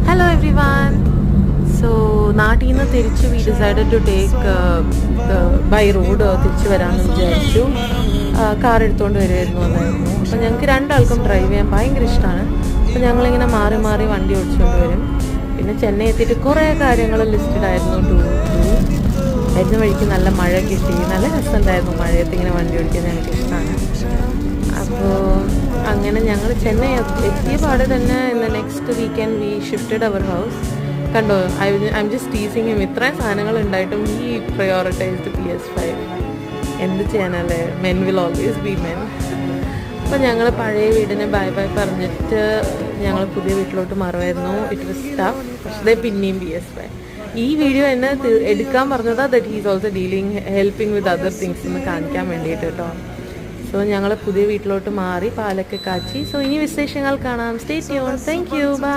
Hello everyone. So നാട്ടിൽ നിന്ന് തിരിച്ച് we decided to take by road തിരിച്ച് വരാമെന്ന് വിചാരിച്ചു. കാർ എടുത്തുകൊണ്ട് വരുമായിരുന്നു എന്നായിരുന്നു. അപ്പോൾ ഞങ്ങൾക്ക് രണ്ടാൾക്കും ഡ്രൈവ് ചെയ്യാൻ ഭയങ്കര ഇഷ്ടമാണ്. അപ്പോൾ ഞങ്ങളിങ്ങനെ മാറി മാറി വണ്ടി ഓടിച്ചുകൊണ്ട് വരും. പിന്നെ ചെന്നൈ എത്തിയിട്ട് കുറേ കാര്യങ്ങൾ ലിസ്റ്റഡ് ആയിരുന്നു. വരുന്ന വഴിക്ക് നല്ല മഴ കിട്ടി, നല്ല രസമുണ്ടായിരുന്നു. മഴയത്ത് ഇങ്ങനെ വണ്ടി ഓടിക്കാൻ ഞങ്ങൾക്ക് ഇഷ്ടമാണ്. അപ്പോൾ അങ്ങനെ ഞങ്ങൾ ചെന്നൈ എത്തിയ പാടെ തന്നെ in the next weekend we shifted our house. കണ്ടോ, I am just teasing him. ഇത്രയും സാധനങ്ങൾ ഉണ്ടായിട്ടും ഈ പ്രയോറിറ്റൈസ്ഡ് PS5. എന്ത് ചെയ്യാനല്ലേ, men will always be men. അപ്പോൾ ഞങ്ങൾ പഴയ വീടിന് ബൈ ബൈ പറഞ്ഞിട്ട് ഞങ്ങൾ പുതിയ വീട്ടിലോട്ട് മാറുമായിരുന്നു. It was tough. പക്ഷേ പിന്നെയും PS5. ഈ വീഡിയോ എന്നെ എടുക്കാൻ പറഞ്ഞതാ that he's also helping with other things എന്ന് കാണിക്കാൻ വേണ്ടിയിട്ട് കേട്ടോ. സോ ഞങ്ങൾ പുതിയ വീട്ടിലോട്ട് മാറി, പാലൊക്കെ കാച്ചി. സോ ഇനി വിശേഷങ്ങൾ കാണാം. Stay tune. Thank you. By.